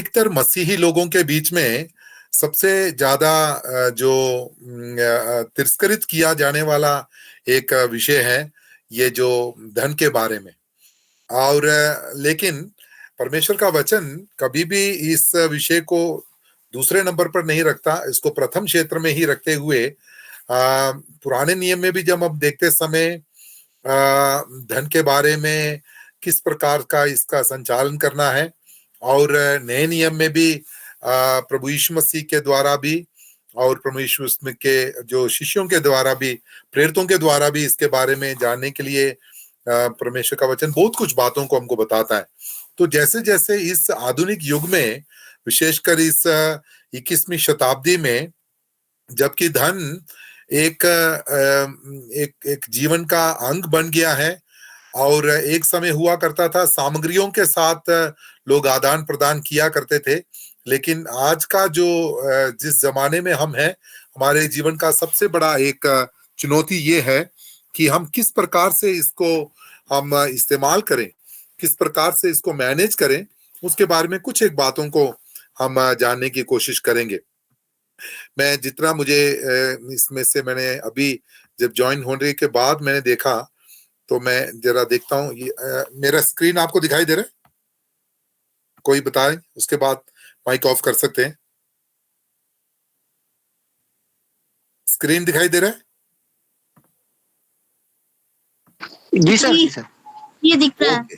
अधिकतर मसीही लोगों के बीच में सबसे ज्यादा जो तिरस्कृत किया जाने वाला एक विषय है, ये जो धन के बारे में। और लेकिन परमेश्वर का वचन कभी भी इस विषय को दूसरे नंबर पर नहीं रखता, इसको प्रथम क्षेत्र में ही रखते हुए पुराने नियम में भी जब हम देखते समय धन के बारे में किस प्रकार का इसका संचालन करना है, और नए नियम में भी प्रभु यीशु मसीह के द्वारा भी और प्रभु यीशु मसीह के जो शिष्यों के द्वारा भी, प्रेरितों के द्वारा भी इसके बारे में जानने के लिए परमेश्वर का वचन बहुत कुछ बातों को हमको बताता है। तो जैसे जैसे इस आधुनिक युग में, विशेषकर इस 21वीं शताब्दी में, जबकि धन एक जीवन का अंग बन गया है, और एक समय हुआ करता था सामग्रियों के साथ लोग आदान प्रदान किया करते थे। लेकिन आज का जो जिस जमाने में हम हैं, हमारे जीवन का सबसे बड़ा एक चुनौती ये है कि हम किस प्रकार से इसको हम इस्तेमाल करें, किस प्रकार से इसको मैनेज करें, उसके बारे में कुछ एक बातों को हम जानने की कोशिश करेंगे। मैं जितना मुझे इसमें से मैंने अभी जब ज्वाइन होने के बाद मैंने देखा, तो मैं जरा देखता हूँ ये मेरा स्क्रीन आपको दिखाई दे रहा है? कोई बताए, उसके बाद माइक ऑफ कर सकते हैं। स्क्रीन दिखाई दे रहा है? जी सर, जी सर, ये दिख रहा है।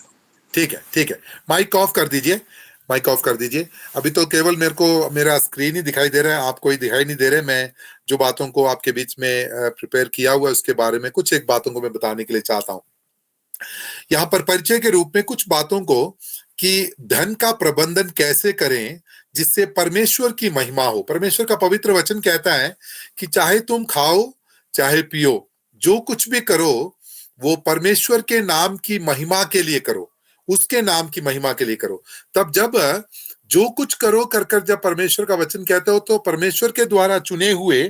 ठीक है, ठीक है, माइक ऑफ कर दीजिए, माइक ऑफ कर दीजिए। अभी तो केवल मेरे को मेरा स्क्रीन ही दिखाई दे रहा है, आपको ही दिखाई नहीं दे रहे। मैं जो बातों को आपके बीच में प्रिपेयर किया हुआ है, उसके बारे में कुछ एक बातों को मैं बताने के लिए चाहता हूँ। यहाँ पर परिचय के रूप में कुछ बातों को, कि धन का प्रबंधन कैसे करें जिससे परमेश्वर की महिमा हो। परमेश्वर का पवित्र वचन कहता है कि चाहे तुम खाओ चाहे पियो, जो कुछ भी करो वो परमेश्वर के नाम की महिमा के लिए करो, उसके नाम की महिमा के लिए करो। तब जब जो कुछ करो कर कर जब परमेश्वर का वचन कहते हो, तो परमेश्वर के द्वारा चुने हुए,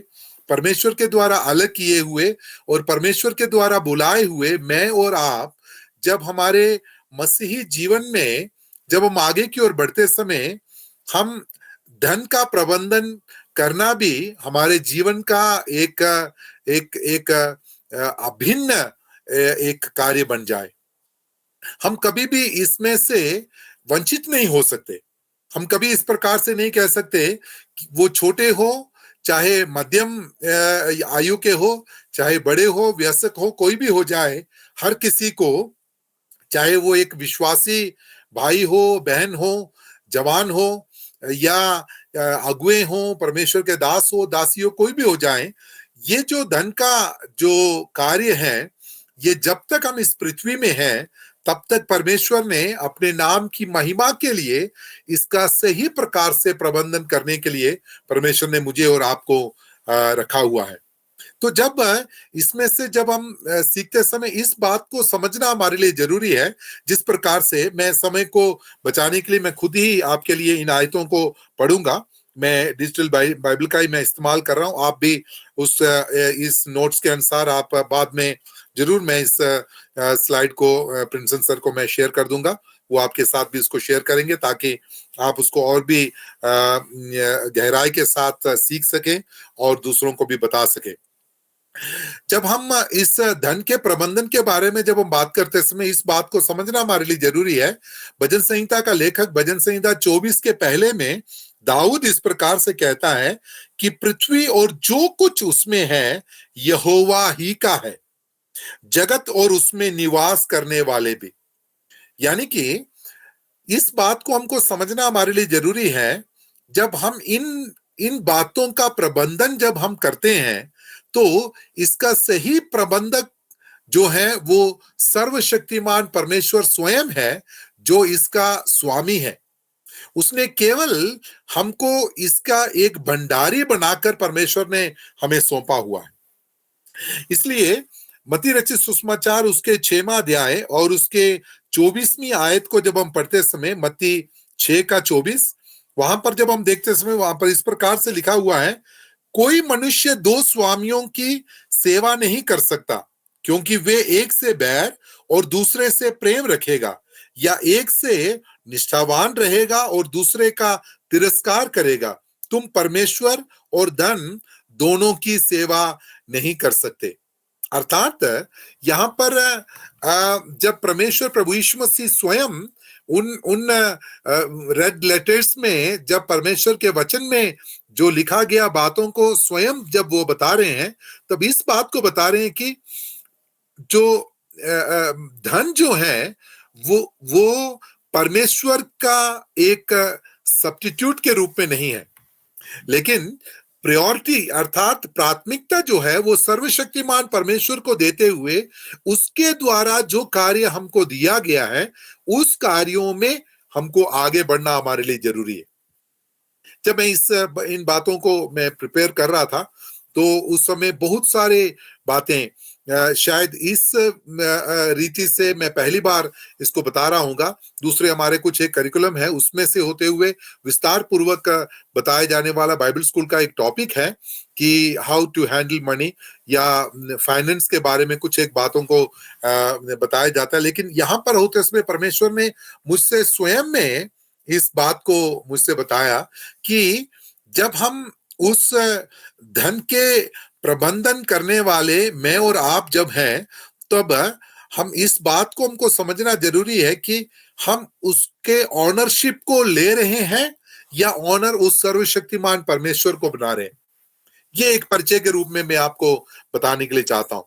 परमेश्वर के द्वारा अलग किए हुए और परमेश्वर के द्वारा बुलाए हुए मैं और आप, जब हमारे मसीही जीवन में जब हम आगे की ओर बढ़ते समय, हम धन का प्रबंधन करना भी हमारे जीवन का एक एक एक अभिन्न एक कार्य बन जाए। हम कभी भी इसमें से वंचित नहीं हो सकते। हम कभी इस प्रकार से नहीं कह सकते कि वो छोटे हो चाहे मध्यम आयु के हो, चाहे बड़े हो, वयस्क हो, कोई भी हो जाए, हर किसी को, चाहे वो एक विश्वासी भाई हो, बहन हो, जवान हो, या अगुए हो, परमेश्वर के दास हो, दासी हो, कोई भी हो जाए, ये जो धन का जो कार्य है, ये जब तक हम इस पृथ्वी में हैं, तब तक परमेश्वर ने अपने नाम की महिमा के लिए इसका सही प्रकार से प्रबंधन करने के लिए परमेश्वर ने मुझे और आपको रखा हुआ है। तो जब इसमें से जब हम सीखते समय इस बात को समझना हमारे लिए जरूरी है, जिस प्रकार से मैं समय को बचाने के लिए मैं खुद ही आपके लिए इन आयतों को पढ़ूंगा। मैं डिजिटल बाइबल का ही मैं इस्तेमाल कर रहा हूं, आप भी इस नोट्स के अनुसार आप बाद में जरूर, मैं इस स्लाइड को प्रिंसन सर को मैं शेयर कर दूंगा, वो आपके साथ भी इसको शेयर करेंगे ताकि आप उसको और भी गहराई के साथ सीख सकें और दूसरों को भी बता सकें। जब हम इस धन के प्रबंधन के बारे में जब हम बात करते समय इस बात को समझना हमारे लिए जरूरी है। भजन संहिता का लेखक भजन संहिता 24 के पहले में दाऊद इस प्रकार से कहता है कि पृथ्वी और जो कुछ उसमें है यहोवा ही का है, जगत और उसमें निवास करने वाले भी। यानी कि इस बात को हमको समझना हमारे लिए जरूरी है। जब हम इन बातों का प्रबंधन जब हम करते हैं, तो इसका सही प्रबंधक जो है वो सर्वशक्तिमान परमेश्वर स्वयं है, जो इसका स्वामी है। उसने केवल हमको इसका एक भंडारी बनाकर परमेश्वर ने हमें सौंपा हुआ है। इसलिए मत्ती रचित सुसमाचार उसके 6वां अध्याय और उसके 24वीं आयत को जब हम पढ़ते समय, मत्ती 6 का 24, वहां पर जब हम देखते समय वहां पर इस प्रकार से लिखा हुआ है, कोई मनुष्य दो स्वामियों की सेवा नहीं कर सकता, क्योंकि वे एक से बैर और दूसरे से प्रेम रखेगा, या एक से निष्ठावान रहेगा और दूसरे का तिरस्कार करेगा, तुम परमेश्वर और धन दोनों की सेवा नहीं कर सकते। अर्थात यहाँ पर जब परमेश्वर प्रभु यीशु मसीह स्वयं उन उन रेड लेटर्स में, जब परमेश्वर के वचन में जो लिखा गया बातों को स्वयं जब वो बता रहे हैं, तब इस बात को बता रहे हैं कि जो धन जो है वो परमेश्वर का एक सब्स्टिट्यूट के रूप में नहीं है, लेकिन प्रायोरिटी अर्थात प्राथमिकता जो है वो सर्वशक्तिमान परमेश्वर को देते हुए उसके द्वारा जो कार्य हमको दिया गया है उस कार्यों में हमको आगे बढ़ना हमारे लिए जरूरी है। जब मैं इन बातों को मैं प्रिपेयर कर रहा था तो उस समय बहुत सारे बातें शायद इस रीति से मैं पहली बार इसको बता रहा हूँगा। दूसरे हमारे कुछ एक करिकुलम है उसमें से होते हुए विस्तार पूर्वक बताए जाने वाला बाइबल स्कूल का एक टॉपिक है कि हाउ टू हैंडल मनी या फाइनेंस के बारे में कुछ एक बातों को बताया जाता है। लेकिन यहाँ पर होते समय परमेश्वर ने मुझसे स्वयं में इस बात को मुझसे बताया कि जब हम उस धन के प्रबंधन करने वाले मैं और आप जब हैं, तब हम इस बात को हमको समझना जरूरी है कि हम उसके ऑनरशिप को ले रहे हैं या ऑनर उस सर्वशक्तिमान परमेश्वर को बना रहे हैं। ये एक परिचय के रूप में मैं आपको बताने के लिए चाहता हूं।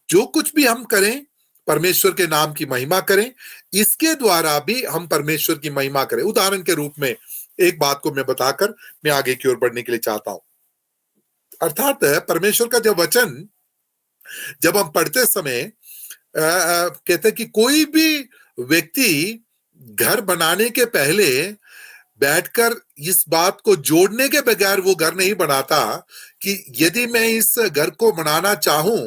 जो कुछ भी हम करें परमेश्वर के नाम की महिमा करें, इसके द्वारा भी हम परमेश्वर की महिमा करें। उदाहरण के रूप में एक बात को मैं बताकर मैं आगे की ओर बढ़ने के लिए चाहता हूं। अर्थात परमेश्वर का जब वचन जब हम पढ़ते समय कहते हैं कि कोई भी व्यक्ति घर बनाने के पहले बैठकर इस बात को जोड़ने के बगैर वो घर नहीं बनाता कि यदि मैं इस घर को बनाना चाहूं,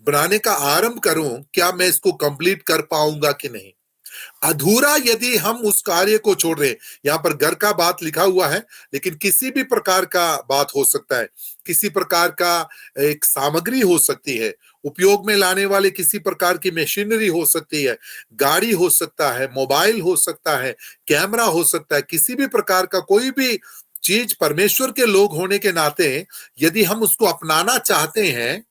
बनाने का आरंभ करूं, क्या मैं इसको कंप्लीट कर पाऊंगा कि नहीं। अधूरा यदि हम उस कार्य को छोड़ रहे, यहाँ पर घर का बात लिखा हुआ है लेकिन किसी भी प्रकार का बात हो सकता है, किसी प्रकार का एक सामग्री हो सकती है, उपयोग में लाने वाले किसी प्रकार की मशीनरी हो सकती है, गाड़ी हो सकता है, मोबाइल हो सकता है, कैमरा हो सकता है, किसी भी प्रकार का कोई भी चीज परमेश्वर के लोग होने के नाते यदि हम उसको अपनाना चाहते हैं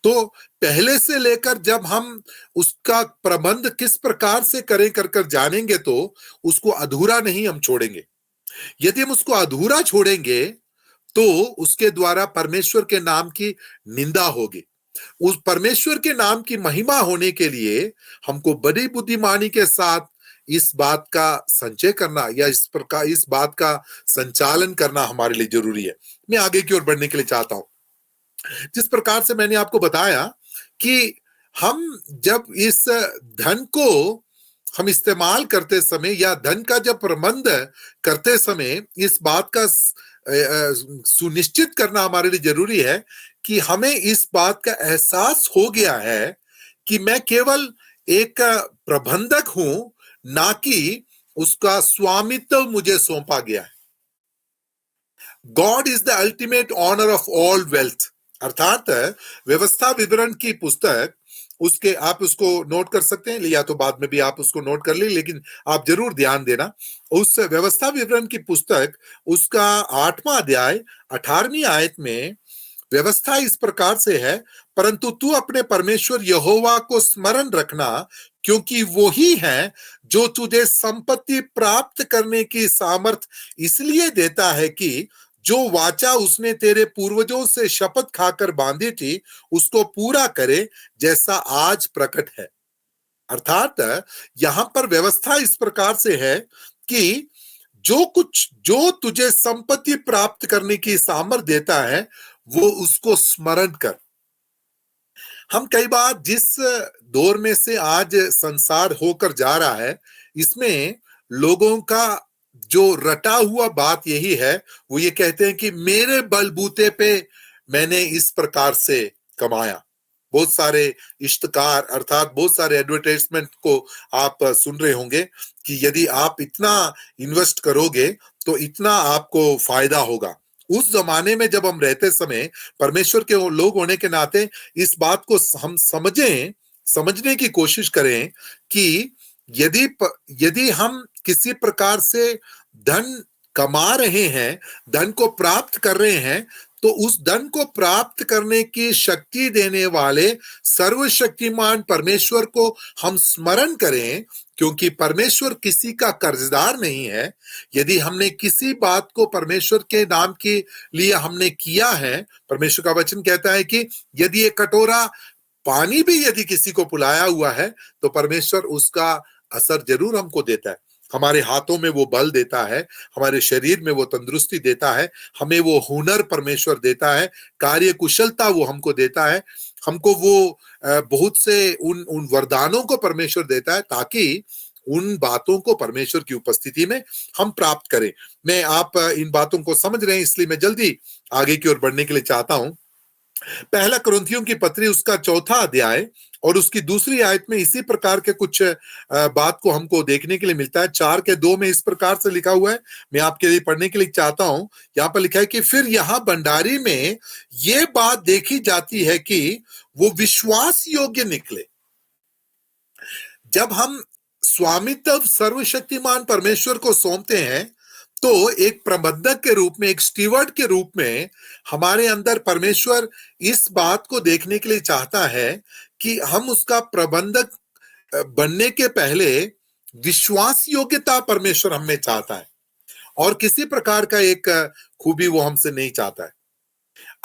तो पहले से लेकर जब हम उसका प्रबंध किस प्रकार से करें कर जानेंगे तो उसको अधूरा नहीं हम छोड़ेंगे। यदि हम उसको अधूरा छोड़ेंगे तो उसके द्वारा परमेश्वर के नाम की निंदा होगी। उस परमेश्वर के नाम की महिमा होने के लिए हमको बड़ी बुद्धिमानी के साथ इस बात का संचय करना या इस प्रकार इस बात का संचालन करना हमारे लिए जरूरी है। मैं आगे की ओर बढ़ने के लिए चाहता हूं। जिस प्रकार से मैंने आपको बताया कि हम जब इस धन को हम इस्तेमाल करते समय या धन का जब प्रबंध करते समय इस बात का सुनिश्चित करना हमारे लिए जरूरी है कि हमें इस बात का एहसास हो गया है कि मैं केवल एक प्रबंधक हूं, ना कि उसका स्वामित्व मुझे सौंपा गया है। God is the ultimate owner of all wealth. अर्थात व्यवस्था विवरण की पुस्तक, उसके आप उसको नोट कर सकते हैं या तो बाद में भी आप उसको नोट कर ले, लेकिन आप जरूर ध्यान देना उस व्यवस्था विवरण की पुस्तक उसका 8वां अध्याय 18वीं आयत में व्यवस्था इस प्रकार से है, परंतु तू अपने परमेश्वर यहोवा को स्मरण रखना, क्योंकि वो ही है जो तुझे संपत्ति प्राप्त करने की सामर्थ इसलिए देता है कि जो वाचा उसने तेरे पूर्वजों से शपथ खाकर बांधी थी उसको पूरा करे, जैसा आज प्रकट है। अर्थात यहां पर व्यवस्था इस प्रकार से है कि जो तुझे संपत्ति प्राप्त करने की सामर्थ देता है वो उसको स्मरण कर। हम कई बार जिस दौर में से आज संसार होकर जा रहा है, इसमें लोगों का जो रटा हुआ बात यही है, वो ये कहते हैं कि मेरे बलबूते पे मैंने इस प्रकार से कमाया। बहुत सारे इश्तकार अर्थात बहुत सारे एडवर्टाइजमेंट को आप सुन रहे होंगे कि यदि आप इतना इन्वेस्ट करोगे तो इतना आपको फायदा होगा। उस जमाने में जब हम रहते समय परमेश्वर के लोग होने के नाते इस बात को हम समझने की कोशिश करें कि यदि हम किसी प्रकार से धन कमा रहे हैं, धन को प्राप्त कर रहे हैं, तो उस धन को प्राप्त करने की शक्ति देने वाले सर्वशक्तिमान परमेश्वर को हम स्मरण करें, क्योंकि परमेश्वर किसी का कर्जदार नहीं है। यदि हमने किसी बात को परमेश्वर के नाम के लिए हमने किया है, परमेश्वर का वचन कहता है कि यदि एक कटोरा पानी भी यदि किसी को पिलाया हुआ है, तो परमेश्वर उसका असर जरूर हमको देता है। हमारे हाथों में वो बल देता है, हमारे शरीर में वो तंदुरुस्ती देता है, हमें वो हुनर परमेश्वर देता है, कार्य कुशलता वो हमको देता है, हमको वो बहुत से उन वरदानों को परमेश्वर देता है, ताकि उन बातों को परमेश्वर की उपस्थिति में हम प्राप्त करें। मैं आप इन बातों को समझ रहे हैं, इसलिए मैं जल्दी आगे की ओर बढ़ने के लिए चाहता हूं। पहला कुरिन्थियों की पत्री उसका 4था अध्याय और उसकी दूसरी आयत में इसी प्रकार के कुछ बात को हमको देखने के लिए मिलता है। 4:2 में इस प्रकार से लिखा हुआ है, मैं आपके लिए पढ़ने के लिए चाहता हूं। यहां पर लिखा है कि फिर यहां भंडारी में ये बात देखी जाती है कि वो विश्वास योग्य निकले। जब हम स्वामित्व सर्वशक्तिमान परमेश्वर को सौंपते हैं, तो एक प्रबंधक के रूप में, एक स्टीवर्ड के रूप में हमारे अंदर परमेश्वर इस बात को देखने के लिए चाहता है कि हम उसका प्रबंधक बनने के पहले विश्वास योग्यता परमेश्वर हमें चाहता है, और किसी प्रकार का एक खूबी वो हमसे नहीं चाहता है।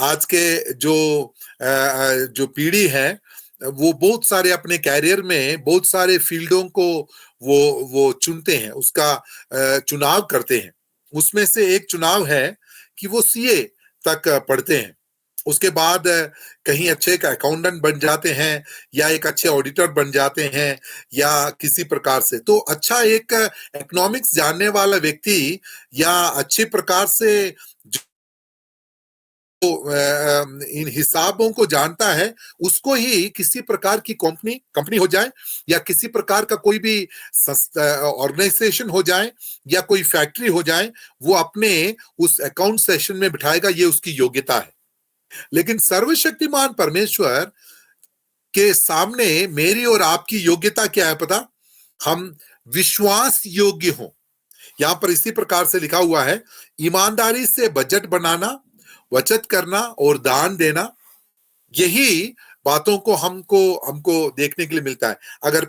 आज के जो पीढ़ी है, वो बहुत सारे अपने कैरियर में बहुत सारे फील्डों को वो चुनते हैं, उसका चुनाव करते हैं। उसमें से एक चुनाव है कि वो सीए तक पढ़ते हैं, उसके बाद कहीं अच्छे एक अकाउंटेंट बन जाते हैं, या एक अच्छे ऑडिटर बन जाते हैं, या किसी प्रकार से। तो अच्छा एक इकोनॉमिक्स जानने वाला व्यक्ति या अच्छे प्रकार से इन हिसाबों को जानता है, उसको ही किसी प्रकार की कंपनी हो जाए, या किसी प्रकार का कोई भी ऑर्गेनाइजेशन हो जाए, या कोई फैक्ट्री हो जाए, वो अपने उस अकाउंट सेशन में बिठाएगा, ये उसकी योग्यता है। लेकिन सर्वशक्तिमान परमेश्वर के सामने मेरी और आपकी योग्यता क्या है पता? हम विश्वास योग्य हों। यहां पर इसी प्रकार से लिखा हुआ है, ईमानदारी से बजट बनाना, बचत करना और दान देना, यही बातों को हमको देखने के लिए मिलता है। अगर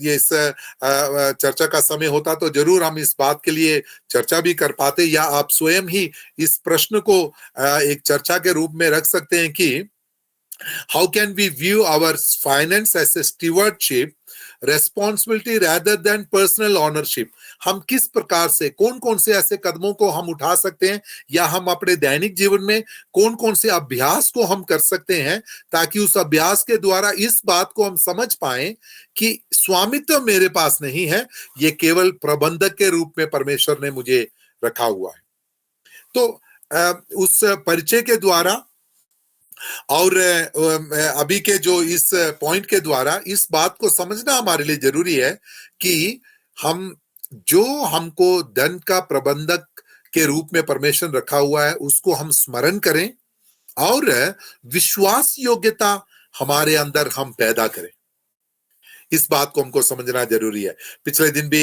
ये इस चर्चा का समय होता तो जरूर हम इस बात के लिए चर्चा भी कर पाते, या आप स्वयं ही इस प्रश्न को एक चर्चा के रूप में रख सकते हैं कि how can we view our finance as a stewardship responsibility rather than personal ownership? हम किस प्रकार से कौन कौन से ऐसे कदमों को हम उठा सकते हैं, या हम अपने दैनिक जीवन में कौन कौन से अभ्यास को हम कर सकते हैं, ताकि उस अभ्यास के द्वारा इस बात को हम समझ पाएं कि स्वामित्व मेरे पास नहीं है, ये केवल प्रबंधक के रूप में परमेश्वर ने मुझे रखा हुआ है। तो उस परिचय के द्वारा और अभी के जो इस पॉइंट के द्वारा इस बात को समझना हमारे लिए जरूरी है कि हम जो हमको धन का प्रबंधक के रूप में परमेश्वर रखा हुआ है, उसको हम स्मरण करें, और विश्वास योग्यता हमारे अंदर हम पैदा करें। इस बात को हमको समझना जरूरी है। पिछले दिन भी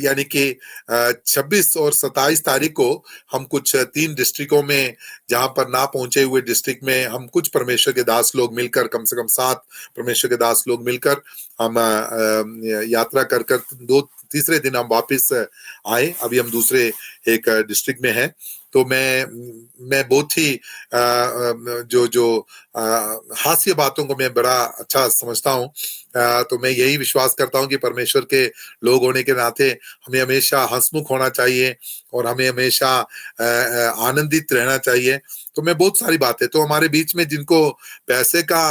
यानी कि 26 और 27 तारीख को हम कुछ 3 डिस्ट्रिक्टों में, जहां पर ना पहुंचे हुए डिस्ट्रिक्ट में, हम कुछ परमेश्वर के दास लोग मिलकर, कम से कम 7 परमेश्वर के दास लोग मिलकर हम यात्रा कर तीसरे दिन हम वापस आए। अभी हम दूसरे एक डिस्ट्रिक्ट में हैं। तो मैं बहुत ही जो हास्य बातों को मैं बड़ा अच्छा समझता हूँ। तो मैं यही विश्वास करता हूँ कि परमेश्वर के लोग होने के नाते हमें हमेशा हंसमुख होना चाहिए, और हमें हमेशा आनंदित रहना चाहिए। तो मैं बहुत सारी बातें, तो हमारे बीच में जिनको पैसे का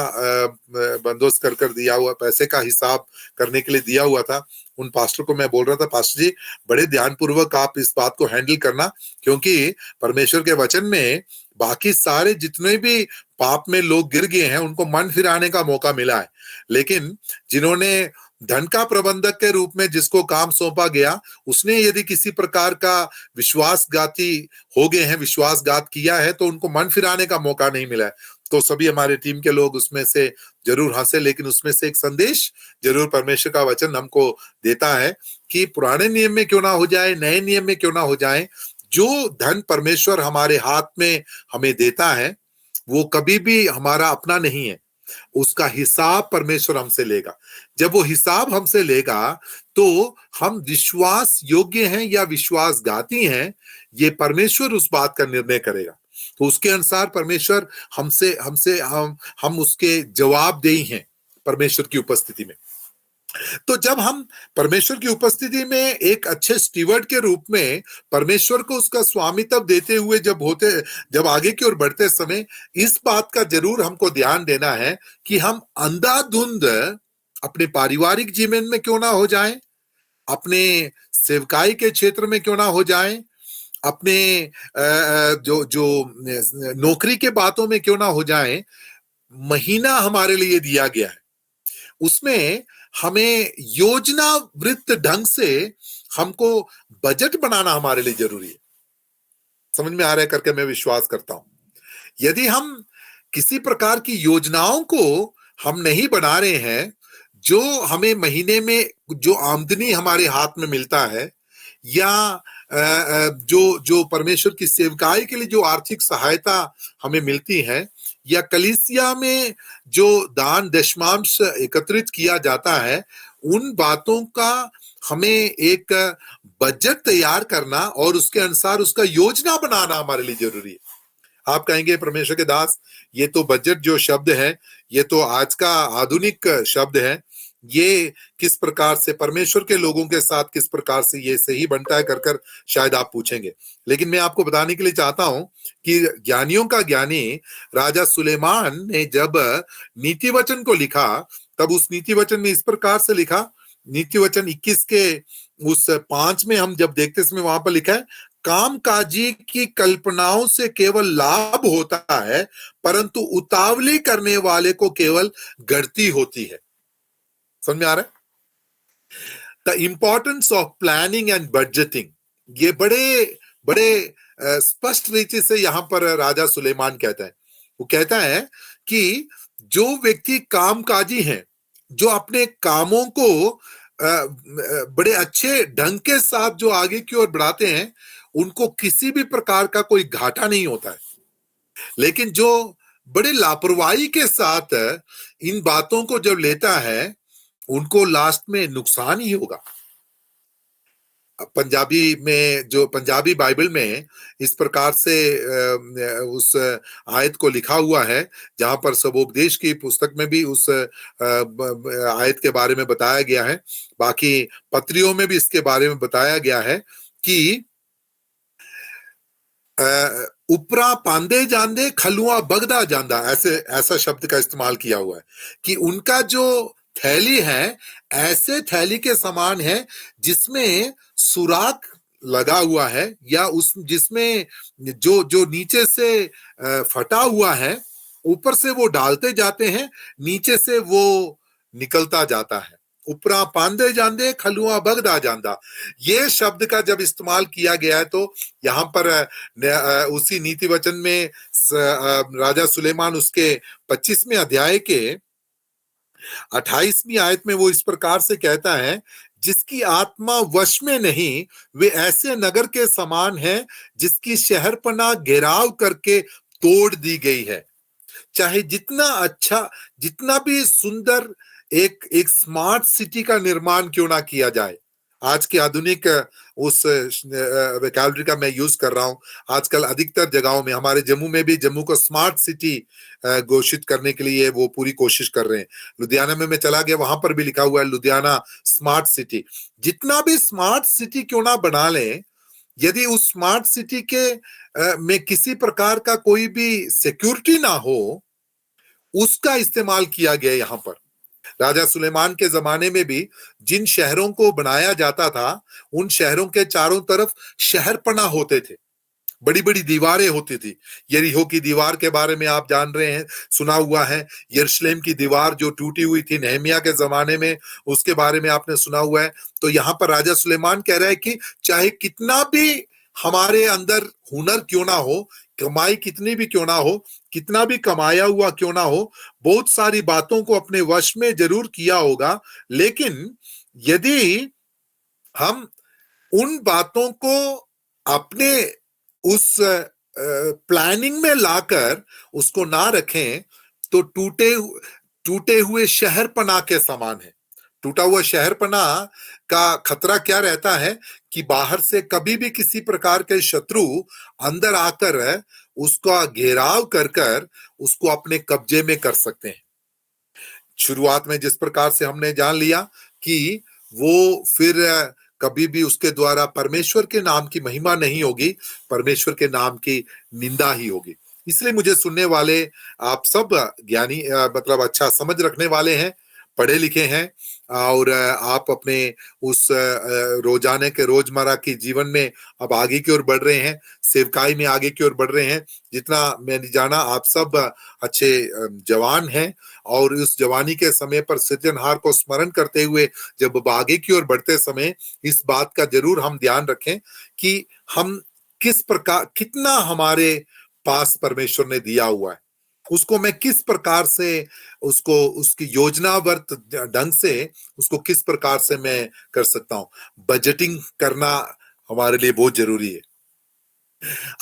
बंदोबस्त कर दिया हुआ, पैसे का हिसाब करने के लिए दिया हुआ था, उन पास्टर को मैं बोल रहा था, पास्टर जी बड़े ध्यानपूर्वक आप इस बात को हैंडल करना, क्योंकि परमेश्वर के वचन में बाकी सारे जितने भी पाप में लोग गिर गए हैं, उनको मन फिराने का मौका मिला है, लेकिन जिन्होंने धन का प्रबंधक के रूप में जिसको काम सौंपा गया, उसने यदि किसी प्रकार का विश्वासघाती हो गए हैं, विश्वासघात किया है, तो उनको मन फिराने का मौका नहीं मिला है। तो सभी हमारे टीम के लोग उसमें से जरूर हंसे, लेकिन उसमें से एक संदेश जरूर परमेश्वर का वचन हमको देता है कि पुराने नियम में क्यों ना हो जाए, नए नियम में क्यों ना हो जाए, जो धन परमेश्वर हमारे हाथ में हमें देता है वो कभी भी हमारा अपना नहीं है, उसका हिसाब परमेश्वर हमसे लेगा। जब वो हिसाब हमसे लेगा तो हम विश्वास योग्य हैं या विश्वासघाती हैं, ये परमेश्वर उस बात का निर्णय करेगा। तो उसके अनुसार परमेश्वर हमसे हमसे हम उसके जवाबदेही हैं परमेश्वर की उपस्थिति में। तो जब हम परमेश्वर की उपस्थिति में एक अच्छे स्टीवर्ड के रूप में परमेश्वर को उसका स्वामित्व देते हुए जब आगे की ओर बढ़ते समय इस बात का जरूर हमको ध्यान देना है कि हम अंधाधुंध अपने पारिवारिक जीवन में क्यों ना हो जाएं, अपने सेवकाई के क्षेत्र में क्यों ना हो जाएं, अपने जो जो नौकरी के बातों में क्यों ना हो जाएं। महीना हमारे लिए दिया गया है, उसमें हमें योजनावृत्त ढंग से हमको बजट बनाना हमारे लिए जरूरी है। समझ में आ रहा है करके मैं विश्वास करता हूं। यदि हम किसी प्रकार की योजनाओं को हम नहीं बना रहे हैं, जो हमें महीने में जो आमदनी हमारे हाथ में मिलता है या जो जो परमेश्वर की सेवकाई के लिए जो आर्थिक सहायता हमें मिलती है या कलीसिया में जो दान दशमांश एकत्रित किया जाता है, उन बातों का हमें एक बजट तैयार करना और उसके अनुसार उसका योजना बनाना हमारे लिए जरूरी है। आप कहेंगे परमेश्वर के दास, ये तो बजट जो शब्द है ये तो आज का आधुनिक शब्द है, ये किस प्रकार से परमेश्वर के लोगों के साथ किस प्रकार से ये सही बनता है कर शायद आप पूछेंगे। लेकिन मैं आपको बताने के लिए चाहता हूं कि ज्ञानियों का ज्ञानी राजा सुलेमान ने जब नीति वचन को लिखा, तब उस नीति वचन में इस प्रकार से लिखा, नीति वचन 21 के उस 5 में हम जब देखते समय वहां पर लिखा है, कामकाजी की कल्पनाओं से केवल लाभ होता है, परंतु उतावली करने वाले को केवल गढ़ती होती है। समझ में आ रहा है? The importance of planning and budgeting, ये बड़े बड़े स्पष्ट रीति से यहां पर राजा सुलेमान कहता है। वो कहता है कि जो व्यक्ति कामकाजी हैं, जो अपने कामों को बड़े अच्छे ढंग के साथ जो आगे की ओर बढ़ाते हैं, उनको किसी भी प्रकार का कोई घाटा नहीं होता है। लेकिन जो बड़े लापरवाही के साथ इन बातों को जब लेता है, उनको लास्ट में नुकसान ही होगा। पंजाबी में जो पंजाबी बाइबल में इस प्रकार से उस आयत को लिखा हुआ है, जहां पर सबोपदेश की पुस्तक में भी उस आयत के बारे में बताया गया है, बाकी पत्रियों में भी इसके बारे में बताया गया है कि उपरा पांदे जांदे खलुआ बगदा जांदा, ऐसा शब्द का इस्तेमाल किया हुआ है कि उनका जो थैली है ऐसे थैली के समान है जिसमें सुराख लगा हुआ है, या उस जिसमें जो जो नीचे से फटा हुआ है, ऊपर से वो डालते जाते हैं, नीचे से वो निकलता जाता है। उपरा पांदे जांदे खलुआ बगदा जांदा, ये शब्द का जब इस्तेमाल किया गया है तो यहाँ पर उसी नीति वचन में राजा सुलेमान उसके 25वें अध्याय के 28वीं आयत में वो इस प्रकार से कहता है, जिसकी आत्मा वश में नहीं, वे ऐसे नगर के समान है जिसकी शहरपनाह घेराव करके तोड़ दी गई है। चाहे जितना अच्छा, जितना भी सुंदर एक स्मार्ट सिटी का निर्माण क्यों ना किया जाए, आज के आधुनिक उस वोकैबुलरी का मैं यूज कर रहा हूं, आजकल अधिकतर जगहों में, हमारे जम्मू में भी जम्मू को स्मार्ट सिटी घोषित करने के लिए वो पूरी कोशिश कर रहे हैं। लुधियाना में मैं चला गया, वहां पर भी लिखा हुआ है लुधियाना स्मार्ट सिटी। जितना भी स्मार्ट सिटी क्यों ना बना लें, यदि उस स्मार्ट सिटी के में किसी प्रकार का कोई भी सिक्योरिटी ना हो, उसका इस्तेमाल किया गया यहां पर। राजा सुलेमान के जमाने में भी जिन शहरों को बनाया जाता था, उन शहरों के चारों तरफ शहरपनाह होते थे, बड़ी बड़ी दीवारें होती थी। यरीहो की दीवार के बारे में आप जान रहे हैं, सुना हुआ है। यरूशलेम की दीवार जो टूटी हुई थी नेहमिया के जमाने में, उसके बारे में आपने सुना हुआ है। तो यहाँ पर राजा सुलेमान कह रहा है कि चाहे कितना भी हमारे अंदर हुनर क्यों ना हो, कमाई कितनी भी क्यों ना हो, कितना भी कमाया हुआ क्यों ना हो, बहुत सारी बातों को अपने वश में जरूर किया होगा, लेकिन यदि हम उन बातों को अपने उस प्लानिंग में लाकर उसको ना रखें तो टूटे हुए शहरपना के समान है। टूटा हुआ शहरपना का खतरा क्या रहता है कि बाहर से कभी भी किसी प्रकार के शत्रु अंदर आकर उसका घेराव कर कर उसको अपने कब्जे में कर सकते हैं। शुरुआत में जिस प्रकार से हमने जान लिया कि वो फिर कभी भी उसके द्वारा परमेश्वर के नाम की महिमा नहीं होगी, परमेश्वर के नाम की निंदा ही होगी। इसलिए मुझे सुनने वाले आप सब ज्ञानी मतलब अच्छा समझ रखने वाले हैं, पढ़े लिखे हैं और आप अपने उस रोजाने के रोजमर्रा की जीवन में अब आगे की ओर बढ़ रहे हैं, सेवकाई में आगे की ओर बढ़ रहे हैं। जितना मैंने जाना आप सब अच्छे जवान हैं और उस जवानी के समय पर सृजनहार को स्मरण करते हुए जब अब आगे की ओर बढ़ते समय इस बात का जरूर हम ध्यान रखें कि हम किस प्रकार कितना हमारे पास परमेश्वर ने दिया हुआ है, उसको मैं किस प्रकार से उसको उसकी योजनाबद्ध ढंग से उसको किस प्रकार से मैं कर सकता हूं। बजटिंग करना हमारे लिए बहुत जरूरी है।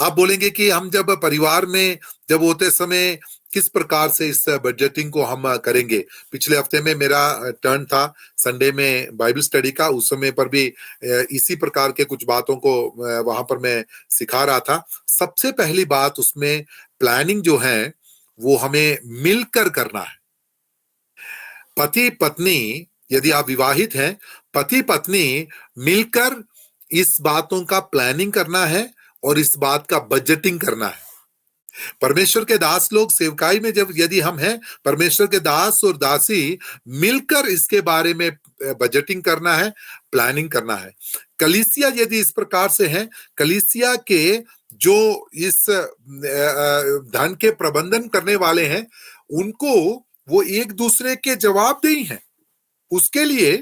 आप बोलेंगे कि हम जब परिवार में जब होते समय किस प्रकार से इस बजटिंग को हम करेंगे। पिछले हफ्ते में मेरा टर्न था संडे में बाइबल स्टडी का, उस समय पर भी इसी प्रकार के कुछ बातों को वहां पर मैं सिखा रहा था। सबसे पहली बात उसमें प्लानिंग जो है वो हमें मिलकर करना है। पति पत्नी यदि आप विवाहित हैं, पति पत्नी मिलकर इस बातों का प्लानिंग करना है और इस बात का बजटिंग करना है। परमेश्वर के दास लोग सेवकाई में जब यदि हम हैं, परमेश्वर के दास और दासी मिलकर इसके बारे में बजटिंग करना है, प्लानिंग करना है। कलीसिया यदि इस प्रकार से है, कलीसिया के जो इस धन के प्रबंधन करने वाले हैं उनको वो एक दूसरे के जवाबदेही हैं। उसके लिए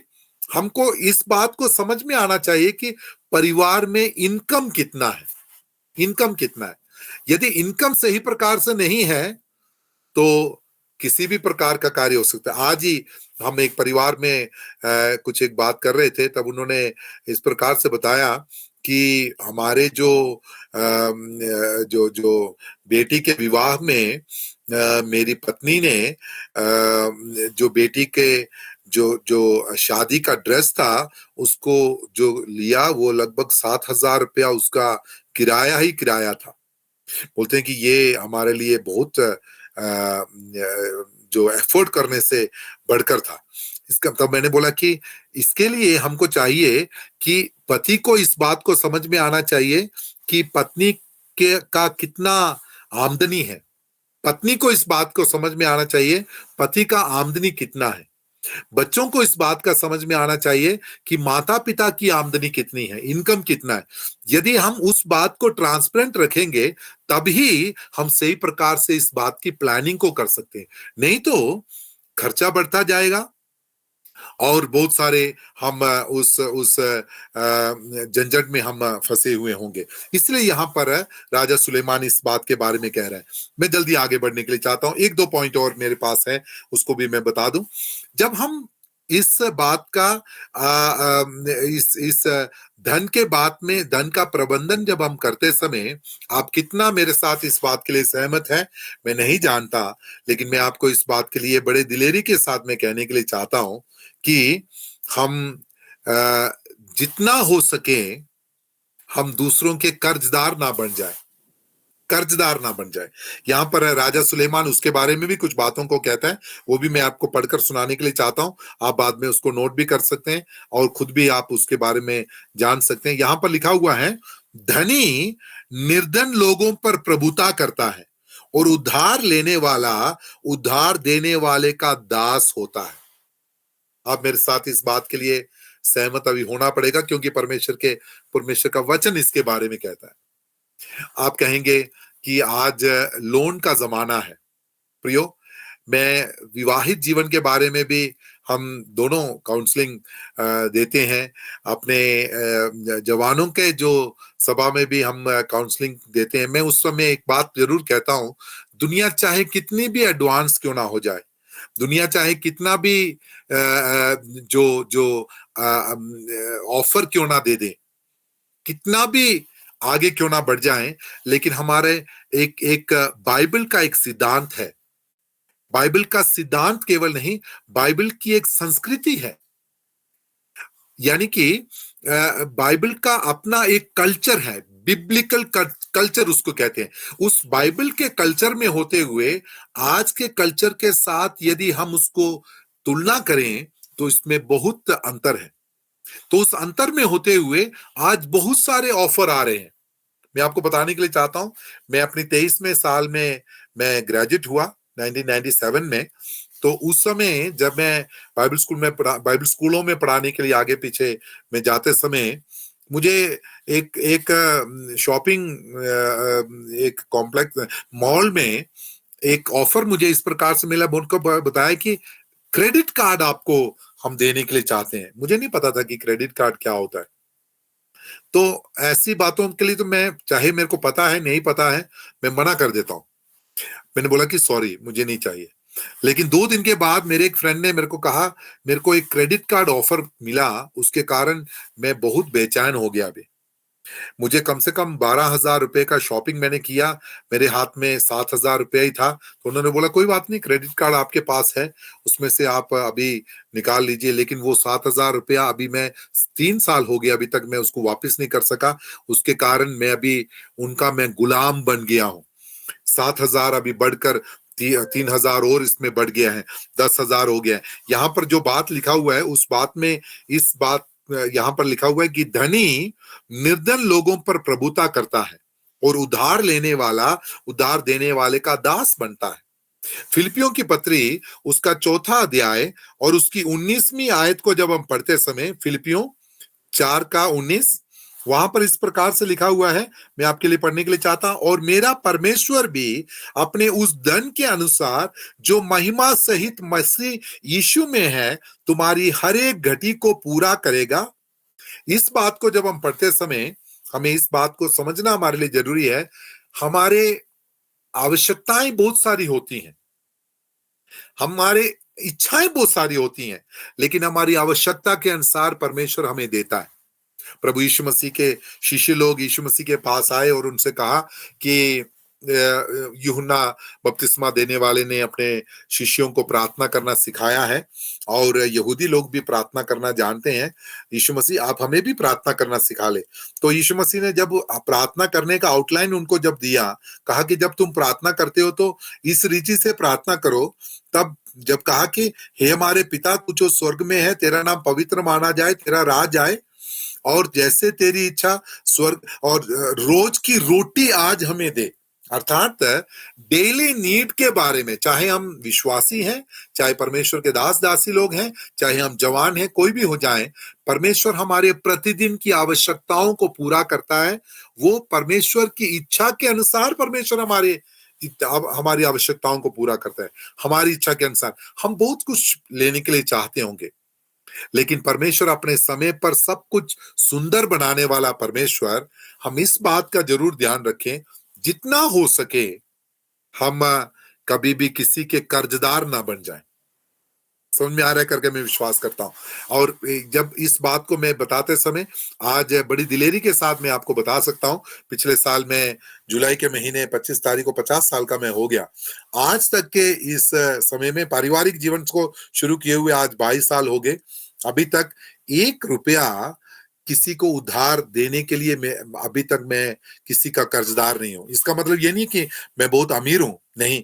हमको इस बात को समझ में आना चाहिए कि परिवार में इनकम कितना है, इनकम कितना है। यदि इनकम सही प्रकार से नहीं है तो किसी भी प्रकार का कार्य हो सकता है। आज ही हम एक परिवार में कुछ एक बात कर रहे थे, तब उन्होंने इस प्रकार से बताया कि हमारे जो जो बेटी के विवाह में मेरी पत्नी ने जो बेटी के जो जो शादी का ड्रेस था उसको जो लिया वो लगभग 7,000 रुपया उसका किराया ही किराया था। बोलते हैं कि ये हमारे लिए बहुत जो एफर्ट करने से बढ़कर था। इसका तब मैंने बोला कि इसके लिए हमको चाहिए कि पति को इस बात को समझ में आना चाहिए कि पत्नी के का कितना आमदनी है। पत्नी को इस बात को समझ में आना चाहिए पति का आमदनी कितना है। बच्चों को इस बात का समझ में आना चाहिए कि माता पिता की आमदनी कितनी है, इनकम कितना है। यदि हम उस बात को ट्रांसपेरेंट रखेंगे तभी हम सही प्रकार से इस बात की प्लानिंग को कर सकते हैं। नहीं तो खर्चा बढ़ता जाएगा और बहुत सारे हम उस झंझट में हम फंसे हुए होंगे। इसलिए यहाँ पर राजा सुलेमान इस बात के बारे में कह रहा है। मैं जल्दी आगे बढ़ने के लिए चाहता हूँ, एक दो पॉइंट और मेरे पास है उसको भी मैं बता दूं। जब हम इस बात का इस धन के बात में धन का प्रबंधन जब हम करते समय, आप कितना मेरे साथ इस बात के लिए सहमत हैं मैं नहीं जानता, लेकिन मैं आपको इस बात के लिए बड़े दिलेरी के साथ मैं कहने के लिए चाहता हूं कि हम जितना हो सके हम दूसरों के कर्जदार ना बन जाए, कर्जदार ना बन जाए। यहाँ पर राजा सुलेमान उसके बारे में भी कुछ बातों को कहता है, वो भी मैं आपको पढ़कर सुनाने के लिए चाहता हूँ। आप बाद में उसको नोट भी कर सकते हैं और खुद भी आप उसके बारे में जान सकते हैं। यहाँ पर लिखा हुआ है, धनी निर्धन लोगों पर प्रभुता करता है और उधार लेने वाला उधार देने वाले का दास होता है। आप मेरे साथ इस बात के लिए सहमत अभी होना पड़ेगा क्योंकि परमेश्वर का वचन इसके बारे में कहता है। आप कहेंगे कि आज लोन का जमाना है। प्रियो, मैं विवाहित जीवन के बारे में भी हम दोनों काउंसलिंग देते हैं। अपने जवानों के जो सभा में भी हम काउंसलिंग देते हैं। मैं उस समय एक बात जरूर कहता हूँ, दुनिया चाहे कितनी भी एडवांस क्यों ना हो जाए, दुनिया चाहे कितना भी जो जो ऑफर क्यों ना दे दे, कितना भी आगे क्यों ना बढ़ जाए, लेकिन हमारे एक एक बाइबल का एक सिद्धांत है। बाइबल का सिद्धांत केवल नहीं, बाइबल की एक संस्कृति है। यानी कि बाइबल का अपना एक कल्चर है, बिब्लिकल कल्चर उसको कहते हैं। उस बाइबल के कल्चर में होते हुए आज के कल्चर के साथ यदि हम उसको तुलना करें तो इसमें बहुत अंतर है। तो उस अंतर में होते हुए आज बहुत सारे ऑफर आ रहे हैं। मैं आपको बताने के लिए चाहता हूं, मैं अपनी 23वें साल में मैं ग्रेजुएट हुआ 1997 में। तो उस समय जब मैं बाइबल स्कूलों में पढ़ाने के लिए आगे पीछे मैं जाते समय मुझे एक एक शॉपिंग एक कॉम्प्लेक्स मॉल में एक ऑफर मुझे इस प्रकार से मिला। उनको बताया कि क्रेडिट कार्ड आपको हम देने के लिए चाहते हैं। मुझे नहीं पता था कि क्रेडिट कार्ड क्या होता है। तो ऐसी बातों के लिए तो मैं, चाहे मेरे को पता है नहीं पता है, मैं मना कर देता हूँ। मैंने बोला कि सॉरी, मुझे नहीं चाहिए। लेकिन 2 दिन के बाद मेरे एक फ्रेंड ने मेरे को कहा, मेरे को एक क्रेडिट कार्ड ऑफर मिला, उसके कारण मैं बहुत बेचैन हो गया। अभी मुझे कम से कम 12,000 रुपए का शॉपिंग मैंने किया, मेरे हाथ में 7,000 रुपया ही था। तो उन्होंने बोला कोई बात नहीं, क्रेडिट कार्ड आपके पास है, उसमें से आप अभी निकाल लीजिए। लेकिन वो 7,000 रुपया अभी मैं 3 साल हो गया, अभी तक मैं उसको वापस नहीं कर सका। उसके कारण मैं अभी उनका मैं गुलाम बन गया हूँ। 7,000 अभी बढ़कर 3,000 और इसमें बढ़ गया है, 10,000 हो गया है। यहाँ पर जो बात लिखा हुआ है उस बात में, इस बात यहाँ पर लिखा हुआ है कि धनी निर्धन लोगों पर प्रभुता करता है और उधार लेने वाला उधार देने वाले का दास बनता है। फिलिपियों की पत्री उसका 4 अध्याय और उसकी 19वीं आयत को जब हम पढ़ते समय, फिलिपियों 4 का 19, वहां पर इस प्रकार से लिखा हुआ है, मैं आपके लिए पढ़ने के लिए चाहता हूं। और मेरा परमेश्वर भी अपने उस धन के अनुसार जो महिमा सहित मसीह यीशु में है, तुम्हारी हर एक घटी को पूरा करेगा। इस बात को जब हम पढ़ते समय हमें इस बात को समझना हमारे लिए जरूरी है। हमारे आवश्यकताएं बहुत सारी होती हैं, हमारे इच्छाएं बहुत सारी होती हैं, लेकिन हमारी आवश्यकता के अनुसार परमेश्वर हमें देता है। प्रभु यीशु मसीह के शिष्य लोग यीशु मसीह के पास आए और उनसे कहा कि यूहन्ना बपतिस्मा देने वाले ने अपने शिष्यों को प्रार्थना करना सिखाया है और यहूदी लोग भी प्रार्थना करना जानते हैं। यीशु मसीह आप हमें भी प्रार्थना करना सिखा ले। तो यीशु मसीह ने जब प्रार्थना करने का आउटलाइन उनको जब दिया, कहा कि जब तुम प्रार्थना करते हो तो इस रीति से प्रार्थना करो। तब जब कहा कि हे हमारे पिता तू जो स्वर्ग में है, तेरा नाम पवित्र माना जाए, तेरा राज आए, और जैसे तेरी इच्छा स्वर्ग और रोज की रोटी आज हमें दे। अर्थात डेली नीड के बारे में, चाहे हम विश्वासी हैं, चाहे परमेश्वर के दास दासी लोग हैं, चाहे हम जवान हैं, कोई भी हो जाए, परमेश्वर हमारे प्रतिदिन की आवश्यकताओं को पूरा करता है। वो परमेश्वर की इच्छा के अनुसार परमेश्वर हमारी आवश्यकताओं को पूरा करता है। हमारी इच्छा के अनुसार हम बहुत कुछ लेने के लिए चाहते होंगे, लेकिन परमेश्वर अपने समय पर सब कुछ सुंदर बनाने वाला परमेश्वर। हम इस बात का जरूर ध्यान रखें, जितना हो सके हम कभी भी किसी के कर्जदार ना बन जाएं। समझ में आ रहा है करके मैं विश्वास करता हूं। और जब इस बात को मैं बताते समय आज बड़ी दिलेरी के साथ मैं आपको बता सकता हूं, पिछले साल में जुलाई के महीने 25 तारीख को 50 साल का मैं हो गया। आज तक के इस समय में पारिवारिक जीवन को शुरू किए हुए आज 22 साल हो गए। अभी तक 1 रुपया किसी को उधार देने के लिए अभी तक मैं किसी का कर्जदार नहीं हूं। इसका मतलब ये नहीं कि मैं बहुत अमीर हूं, नहीं।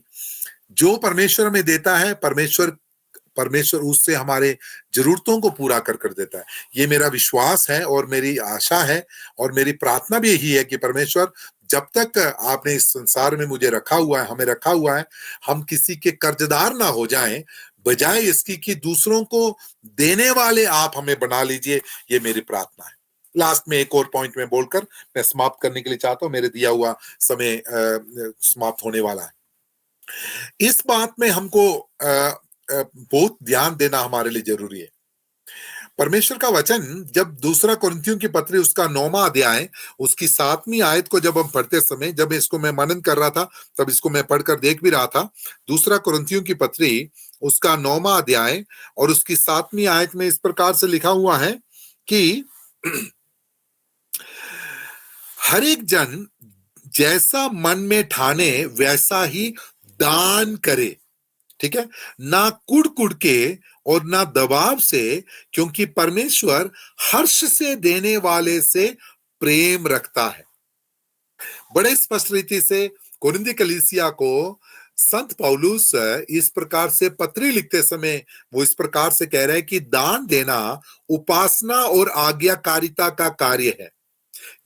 जो परमेश्वर हमें देता है, परमेश्वर परमेश्वर उससे हमारे जरूरतों को पूरा कर कर देता है। ये मेरा विश्वास है और मेरी आशा है और मेरी प्रार्थना भी यही है कि परमेश्वर, जब तक आपने इस संसार में मुझे रखा हुआ है, हमें रखा हुआ है, हम किसी के कर्जदार ना हो जाएं, बजाय इसकी कि दूसरों को देने वाले आप हमें बना लीजिए। ये मेरी प्रार्थना है। लास्ट में एक और पॉइंट में बोलकर मैं समाप्त करने के लिए चाहता हूं। मेरे दिया हुआ समय समाप्त होने वाला है। इस बात में हमको बहुत ध्यान देना हमारे लिए जरूरी है। परमेश्वर का वचन जब दूसरा कुरिन्थियों की पत्री उसका 9वां अध्याय उसकी 7वीं आयत को जब हम पढ़ते समय, जब इसको मैं मनन कर रहा था तब इसको मैं पढ़कर देख भी रहा था। दूसरा कुरिन्थियों की पत्री उसका 9वां अध्याय और उसकी 7वीं आयत में इस प्रकार से लिखा हुआ है कि हर एक जन जैसा मन में ठाने वैसा ही दान करे, ठीक है, ना कुड़ कुड़ के और ना दबाव से, क्योंकि परमेश्वर हर्ष से देने वाले से प्रेम रखता है। बड़े स्पष्ट रीति से कोरिन्थी कलीसिया को संत पौलुस इस प्रकार से पत्री लिखते समय वो इस प्रकार से कह रहे हैं कि दान देना उपासना और आज्ञाकारिता का कार्य है।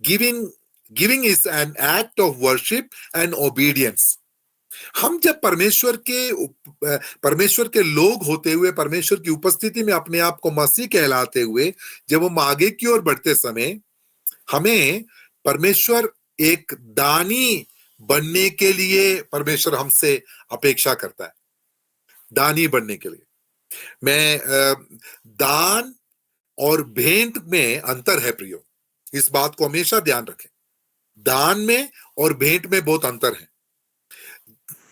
Giving is an act of worship and obedience. हम जब परमेश्वर के लोग होते हुए परमेश्वर की उपस्थिति में अपने आप को मसीह कहलाते हुए जब हम आगे की ओर बढ़ते समय हमें परमेश्वर एक दानी बनने के लिए परमेश्वर हमसे अपेक्षा करता है, दानी बनने के लिए। मैं दान और भेंट में अंतर है प्रियो, इस बात को हमेशा ध्यान रखें। दान में और भेंट में बहुत अंतर है।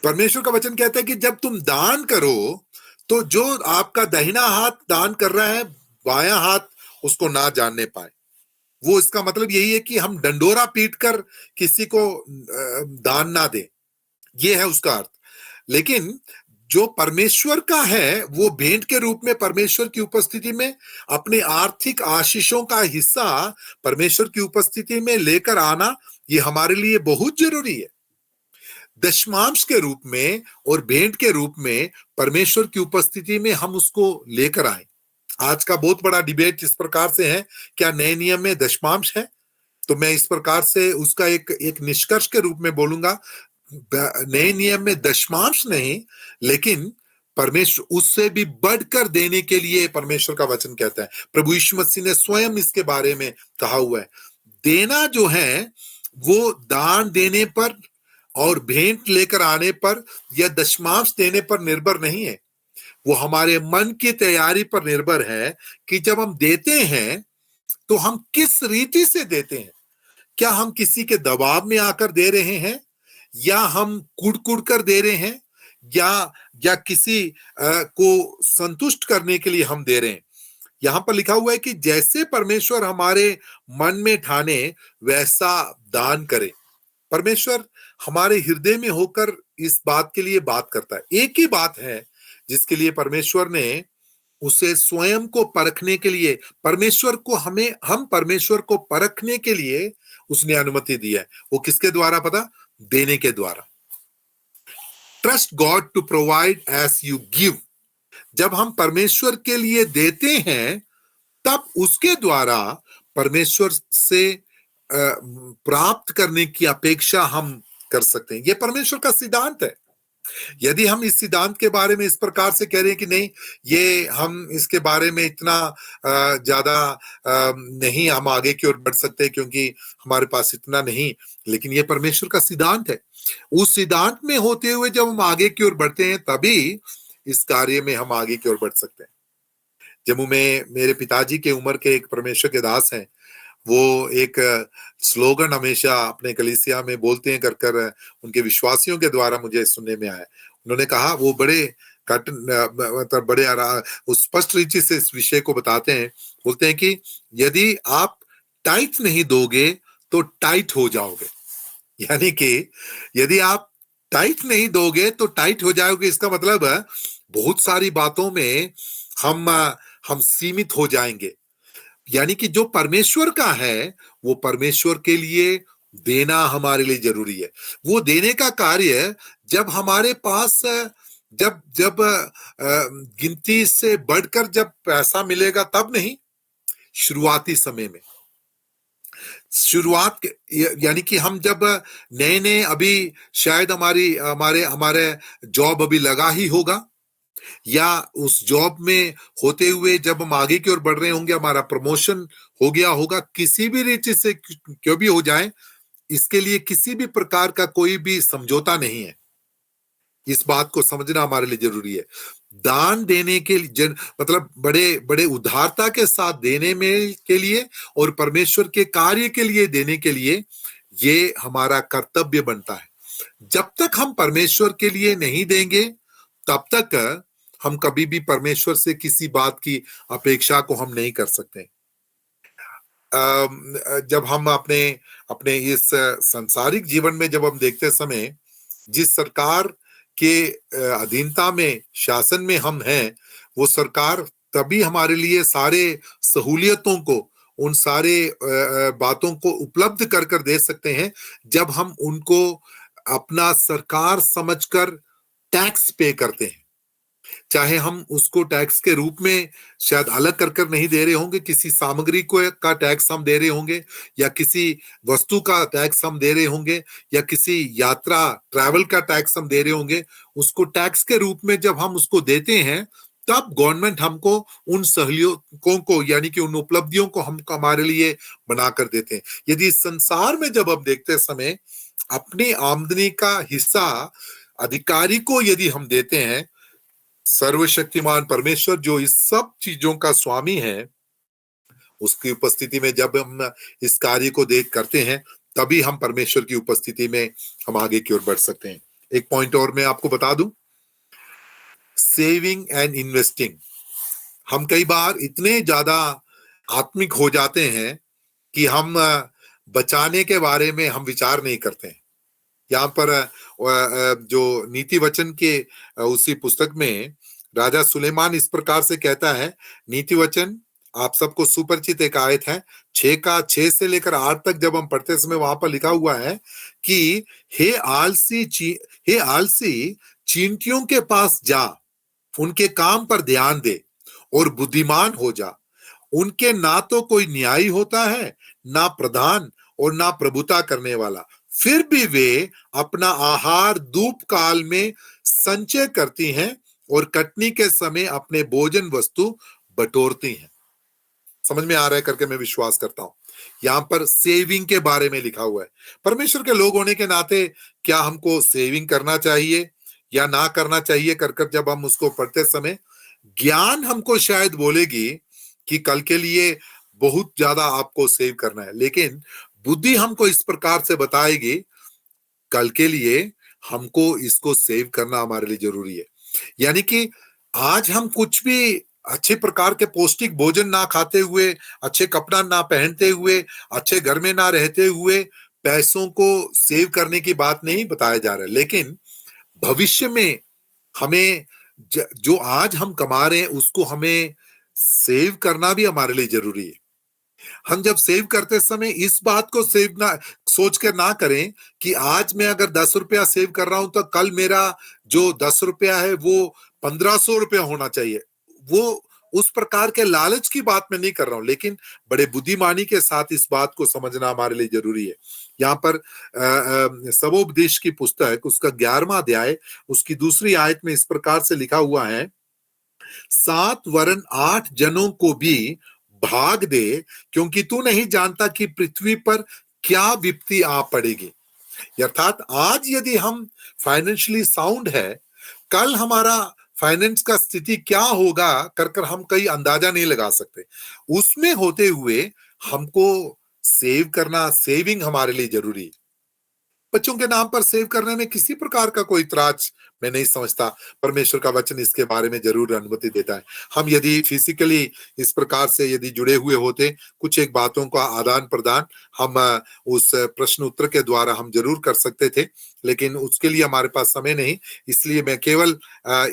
परमेश्वर का वचन कहता है कि जब तुम दान करो तो जो आपका दाहिना हाथ दान कर रहा है बायां हाथ उसको ना जानने पाए। वो इसका मतलब यही है कि हम डंडोरा पीट कर किसी को दान ना दे, ये है उसका अर्थ। लेकिन जो परमेश्वर का है वो भेंट के रूप में परमेश्वर की उपस्थिति में अपने आर्थिक आशीषों का हिस्सा परमेश्वर की उपस्थिति में लेकर आना, ये हमारे लिए बहुत जरूरी है। दशमांश के रूप में और भेंट के रूप में परमेश्वर की उपस्थिति में हम उसको लेकर आए। आज का बहुत बड़ा डिबेट इस प्रकार से है, क्या नए नियम में दशमांश है? तो मैं इस प्रकार से उसका एक निष्कर्ष के रूप में बोलूंगा, नए नियम में दशमांश नहीं, लेकिन परमेश्वर उससे भी बढ़कर देने के लिए परमेश्वर का वचन कहता है। प्रभु यीशु मसीह ने स्वयं इसके बारे में कहा हुआ है। देना जो है वो दान देने पर और भेंट लेकर आने पर या दशमांश देने पर निर्भर नहीं है, वो हमारे मन की तैयारी पर निर्भर है कि जब हम देते हैं तो हम किस रीति से देते हैं। क्या हम किसी के दबाव में आकर दे रहे हैं या हम कुड़ कर दे रहे हैं या किसी को संतुष्ट करने के लिए हम दे रहे हैं। यहां पर लिखा हुआ है कि जैसे परमेश्वर हमारे मन में ठाने वैसा दान करे। परमेश्वर हमारे हृदय में होकर इस बात के लिए बात करता है। एक ही बात है जिसके लिए परमेश्वर ने उसे स्वयं को परखने के लिए हम परमेश्वर को परखने के लिए उसने अनुमति दी है। वो किसके द्वारा पता? देने के द्वारा। Trust God to provide as you give. जब हम परमेश्वर के लिए देते हैं तब उसके द्वारा परमेश्वर से प्राप्त करने की अपेक्षा हम कर सकते हैं। यह परमेश्वर का सिद्धांत है। यदि हम इस सिद्धांत के बारे में इस प्रकार से कह रहे हैं कि नहीं, ये हम इसके बारे में इतना ज्यादा नहीं हम आगे की ओर बढ़ सकते क्योंकि हमारे पास इतना नहीं, लेकिन ये परमेश्वर का सिद्धांत है। उस सिद्धांत में होते हुए जब हम आगे की ओर बढ़ते हैं तभी इस कार्य में हम आगे की ओर बढ़ सकते हैं। जम्मू में मेरे पिताजी के उम्र के एक परमेश्वर के दास हैं, वो एक स्लोगन हमेशा अपने कलीसिया में बोलते हैं कर उनके विश्वासियों के द्वारा मुझे सुनने में आया। उन्होंने कहा, वो बड़े मतलब बड़े स्पष्ट रीति से इस विषय को बताते हैं। बोलते हैं कि यदि आप टाइट नहीं दोगे तो टाइट हो जाओगे। यानी कि यदि आप टाइट नहीं दोगे तो टाइट हो जाओगे। इसका मतलब है बहुत सारी बातों में हम सीमित हो जाएंगे। यानी कि जो परमेश्वर का है वो परमेश्वर के लिए देना हमारे लिए जरूरी है। वो देने का कार्य जब हमारे पास जब जब गिनती से बढ़कर जब पैसा मिलेगा तब नहीं, शुरुआती समय में। शुरुआत यानी कि हम जब नए नए अभी शायद हमारे जॉब अभी लगा ही होगा या उस जॉब में होते हुए जब हम आगे की ओर बढ़ रहे होंगे, हमारा प्रमोशन हो गया होगा, किसी भी रीति से क्यों भी हो जाए, इसके लिए किसी भी प्रकार का कोई भी समझौता नहीं है। इस बात को समझना हमारे लिए जरूरी है। दान देने के लिए मतलब बड़े बड़े उदारता के साथ देने में के लिए और परमेश्वर के कार्य के लिए देने के लिए ये हमारा कर्तव्य बनता है। जब तक हम परमेश्वर के लिए नहीं देंगे तब तक हम कभी भी परमेश्वर से किसी बात की अपेक्षा को हम नहीं कर सकते। जब हम अपने अपने इस संसारिक जीवन में जब हम देखते समय जिस सरकार के अधीनता में शासन में हम हैं, वो सरकार तभी हमारे लिए सारे सहूलियतों को उन सारे बातों को उपलब्ध कर कर दे सकते हैं जब हम उनको अपना सरकार समझकर टैक्स पे करते हैं। चाहे हम उसको टैक्स के रूप में शायद अलग कर कर नहीं दे रहे होंगे, किसी सामग्री को का टैक्स हम दे रहे होंगे या किसी वस्तु का टैक्स हम दे रहे होंगे या किसी यात्रा ट्रैवल का टैक्स हम दे रहे होंगे, उसको टैक्स के रूप में जब हम उसको देते हैं तब गवर्नमेंट हमको उन सहूलियतों को यानी कि उन उपलब्धियों को हम हमारे लिए बनाकर देते हैं। यदि संसार में जब हम देखते समय अपनी आमदनी का हिस्सा अधिकारी को यदि हम देते हैं, सर्वशक्तिमान परमेश्वर जो इस सब चीजों का स्वामी है, उसकी उपस्थिति में जब हम इस कार्य को देख करते हैं तभी हम परमेश्वर की उपस्थिति में हम आगे की ओर बढ़ सकते हैं। एक पॉइंट और मैं आपको बता दूं, सेविंग एंड इन्वेस्टिंग। हम कई बार इतने ज्यादा आत्मिक हो जाते हैं कि हम बचाने के बारे में हम विचार नहीं करते हैं। यहाँ पर जो नीति वचन के उसी पुस्तक में राजा सुलेमान इस प्रकार से कहता है, नीति वचन आप सबको सुपरिचित एक आयत है, 6 से लेकर 8 तक जब हम पढ़ते समय वहां पर लिखा हुआ है कि हे आलसी चींटियों के पास जा, उनके काम पर ध्यान दे और बुद्धिमान हो जा। उनके ना तो कोई न्यायी होता है, ना प्रधान और ना प्रभुता करने वाला, फिर भी वे अपना आहार धूप काल में संचय करती हैं और कटनी के समय अपने भोजन वस्तु बटोरती हैं। समझ में आ रहा है करके मैं विश्वास करता हूं। यहां पर सेविंग के बारे में लिखा हुआ है। परमेश्वर के लोग होने के नाते क्या हमको सेविंग करना चाहिए या ना करना चाहिए कर कर जब हम उसको पढ़ते समय ज्ञान हमको शायद बोलेगी कि कल के लिए बहुत ज्यादा आपको सेव करना है, लेकिन बुद्धि हमको इस प्रकार से बताएगी कल के लिए हमको इसको सेव करना हमारे लिए जरूरी है। यानी कि आज हम कुछ भी अच्छे प्रकार के पौष्टिक भोजन ना खाते हुए, अच्छे कपड़ा ना पहनते हुए, अच्छे घर में ना रहते हुए पैसों को सेव करने की बात नहीं बताया जा रहा है, लेकिन भविष्य में हमें जो आज हम कमा रहे हैं उसको हमें सेव करना भी हमारे लिए जरूरी है। हम जब सेव करते समय इस बात को सेव ना सोच कर ना करें कि आज मैं अगर 10 रुपया सेव कर रहा हूं तो कल मेरा जो 10 रुपया है वो 1500 रुपया होना चाहिए। वो उस प्रकार के लालच की बात मैं नहीं कर रहा हूं, लेकिन बड़े बुद्धिमानी के साथ इस बात को समझना हमारे लिए जरूरी है। यहाँ पर सबोपदेश की पुस्तक उसका 11वां अध्याय उसकी दूसरी आयत में इस प्रकार से लिखा हुआ है, 7 वरन 8 जनों को भी भाग दे, क्योंकि तू नहीं जानता कि पृथ्वी पर क्या विपत्ति आ पड़ेगी। अर्थात आज यदि हम फाइनेंशियली साउंड है, कल हमारा फाइनेंस का स्थिति क्या होगा कर कर हम कहीं अंदाजा नहीं लगा सकते। उसमें होते हुए हमको सेव करना, सेविंग हमारे लिए जरूरी है। बच्चों के नाम पर सेव करने में किसी प्रकार का कोई इतराज मैं नहीं समझता। परमेश्वर का वचन इसके बारे में जरूर अनुमति देता है। हम यदि फिजिकली इस प्रकार से यदि जुड़े हुए होते, कुछ एक बातों का आदान प्रदान हम उस प्रश्न उत्तर के द्वारा हम जरूर कर सकते थे, लेकिन उसके लिए हमारे पास समय नहीं। इसलिए मैं केवल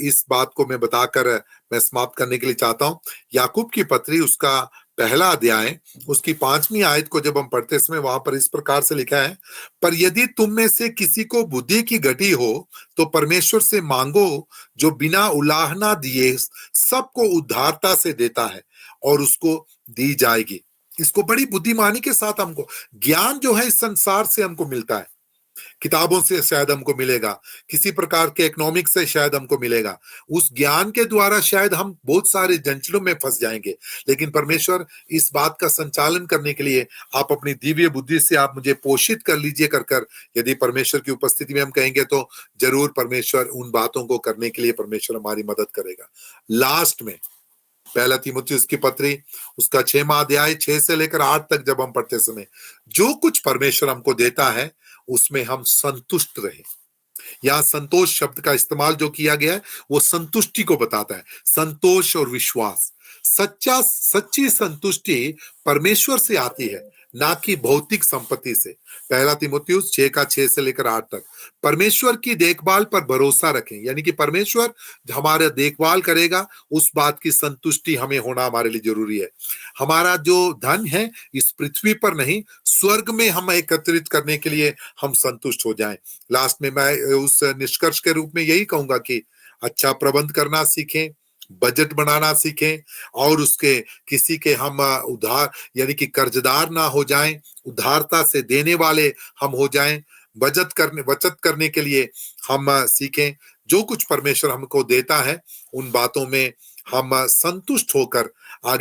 इस बात को मैं बताकर मैं समाप्त करने के लिए चाहता हूं। याकूब की पत्री उसका पहला अध्याय उसकी 5वीं आयत को जब हम पढ़ते समय वहां पर इस प्रकार से लिखा है, पर यदि तुम में से किसी को बुद्धि की घटी हो तो परमेश्वर से मांगो जो बिना उलाहना दिए सबको उदारता से देता है और उसको दी जाएगी। इसको बड़ी बुद्धिमानी के साथ हमको ज्ञान जो है इस संसार से हमको मिलता है। किताबों से शायद हमको मिलेगा, किसी प्रकार के इकोनॉमिक्स से शायद हमको मिलेगा। उस ज्ञान के द्वारा शायद हम बहुत सारे जंचलों में फंस जाएंगे। लेकिन परमेश्वर इस बात का संचालन करने के लिए आप अपनी दिव्य बुद्धि से आप मुझे पोषित कर लीजिए कर यदि परमेश्वर की उपस्थिति में हम कहेंगे तो जरूर परमेश्वर उन बातों को करने के लिए परमेश्वर हमारी मदद करेगा। लास्ट में पहला तीमुथियुस की पत्री उसका 6वां अध्याय 6 से लेकर 8 तक जब हम पढ़ते समय जो कुछ परमेश्वर हमको देता है उसमें हम संतुष्ट रहें। यहां संतोष शब्द का इस्तेमाल जो किया गया है वो संतुष्टि को बताता है, संतोष और विश्वास। सच्ची संतुष्टि परमेश्वर से आती है, ना कि भौतिक संपत्ति से। पहला तीमुथियुस 6 का 6 से लेकर 8 तक। परमेश्वर की देखभाल पर भरोसा रखें, यानी कि परमेश्वर हमारा देखभाल करेगा, उस बात की संतुष्टि हमें होना हमारे लिए जरूरी है। हमारा जो धन है इस पृथ्वी पर नहीं, स्वर्ग में हम एकत्रित करने के लिए हम संतुष्ट हो जाएं। लास्ट में मैं उस निष्कर्ष के रूप में यही कहूंगा कि अच्छा प्रबंध करना सीखें, बजट बनाना सीखें और उसके किसी के हम उधार यानी कि कर्जदार ना हो जाएं, उदारता से देने वाले हम हो जाएं। बचत करने के लिए हम सीखें। जो कुछ परमेश्वर हमको देता है उन बातों में हम संतुष्ट होकर